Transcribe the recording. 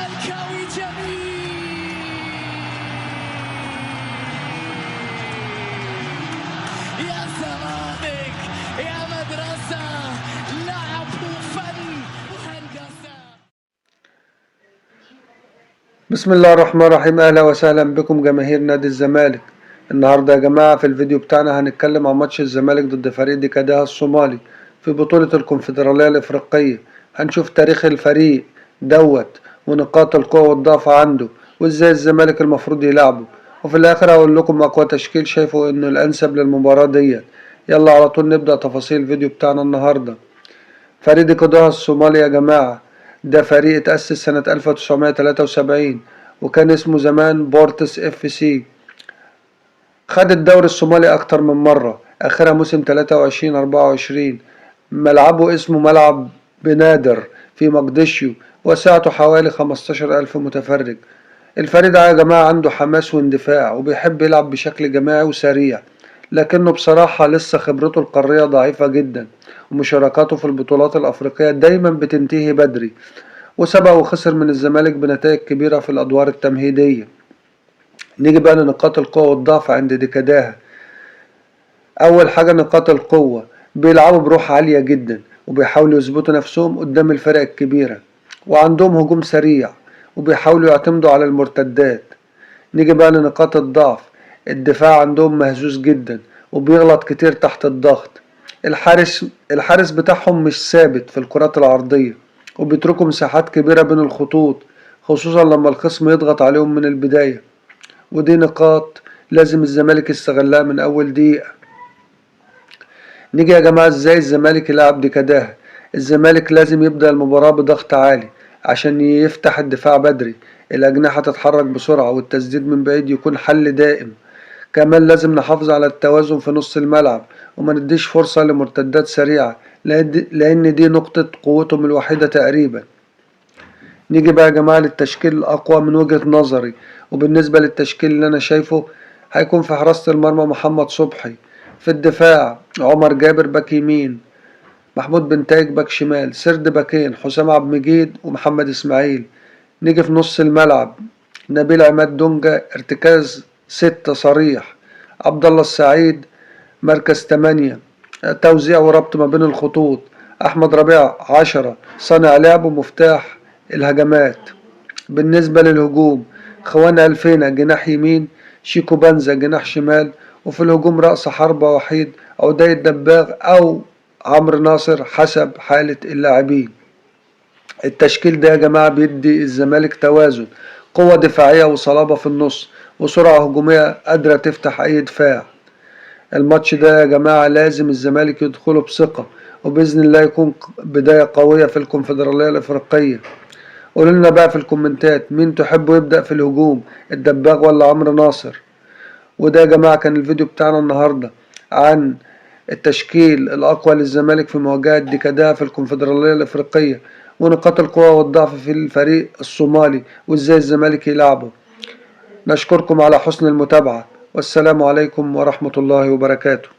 زملكاوي جميل. يا زمالك يا مدرسة، لعب وفن وهندسة. بسم الله الرحمن الرحيم. اهلا وسهلا بكم جماهير نادي الزمالك. النهارده يا جماعه في الفيديو بتاعنا هنتكلم عن ماتش الزمالك ضد فريق ديكاداها الصومالي في بطوله الكونفدراليه الافريقيه. هنشوف تاريخ الفريق دوت ونقاط القوه والضعف عنده وازاي الزمالك المفروض يلعبه، وفي الاخر هقول لكم اقوى تشكيل شايفه انه الانسب للمباراه ديت. يلا على طول نبدا تفاصيل الفيديو بتاعنا النهارده. فريق ديكاداها الصومالي يا جماعه ده فريق اتأسس سنة 1973 وكان اسمه زمان بورتس اف سي. خد الدوري الصومالي أكتر من مرة، آخرها موسم 23-24. ملعبه اسمه ملعب بنادر في مقدشيو وسعته حوالي 15,000 متفرج. الفريق ده يا جماعة عنده حماس واندفاع وبيحب يلعب بشكل جماعي وسريع، لكنه بصراحة لسه خبرته القارية ضعيفة جدا، ومشاركاته في البطولات الأفريقية دايما بتنتهي بدري، وسبق وخسر من الزمالك بنتائج كبيرة في الأدوار التمهيدية. نيجي بقى لنقاط القوة والضعف عند ديكاداها. أول حاجة نقاط القوة، بيلعبوا بروح عالية جدا وبيحاولوا يثبتوا نفسهم قدام الفرق الكبيرة، وعندهم هجوم سريع وبيحاولوا يعتمدوا على المرتدات. نيجي بقى لنقاط الضعف، الدفاع عندهم مهزوز جدا وبيغلط كتير تحت الضغط. الحارس بتاعهم مش ثابت في الكرات العرضية وبيتركوا مساحات كبيرة بين الخطوط، خصوصا لما الخصم يضغط عليهم من البداية، ودي نقاط لازم الزمالك يستغلها من أول دقيقة. نيجي يا جماعة ازاي الزمالك يلعب ديكاداها. الزمالك لازم يبدأ المباراة بضغط عالي عشان يفتح الدفاع بدري، الأجنحة تتحرك بسرعة والتسديد من بعيد يكون حل دائم. كمان لازم نحافظ على التوازن في نص الملعب وما نديش فرصة لمرتدات سريعة، لأن دي نقطة قوتهم الوحيدة تقريبا. نيجي بقى يا جماعة للتشكيل الأقوى من وجهة نظري، وبالنسبة للتشكيل اللي أنا شايفه هيكون في حراسة المرمى محمد صبحي، في الدفاع عمر جابر باك يمين، محمود بنتايج باك شمال، سرد باكين حسام عبد المجيد ومحمد إسماعيل. نيجي في نص الملعب نبيل عماد دونجا ارتكاز 6 صريح، عبد الله السعيد مركز 8 توزيع وربط ما بين الخطوط، أحمد ربيع 10 صانع لعب ومفتاح الهجمات. بالنسبة للهجوم خوان ألفينا جناح يمين، شيكو بنزا جناح شمال، وفي الهجوم رأس حربة وحيد عدي الدباغ أو عمرو ناصر حسب حالة اللاعبين. التشكيل ده يا جماعة بيدي الزمالك توازن، قوة دفاعية وصلابة في النص وسرعة هجومية قادرة تفتح أي دفاع. الماتش ده يا جماعة لازم الزمالك يدخله بثقة، وبإذن الله يكون بداية قوية في الكونفدرالية الإفريقية. قولوا لنا بقى في الكومنتات مين تحبوا يبدأ في الهجوم، الدباغ ولا عمرو ناصر. وده يا جماعة كان الفيديو بتاعنا النهاردة عن التشكيل الأقوى للزمالك في مواجهة ديكاداها في الكونفدرالية الإفريقية، ونقاط القوة والضعف في الفريق الصومالي وإزاي الزمالك يلعبه. نشكركم على حسن المتابعة، والسلام عليكم ورحمة الله وبركاته.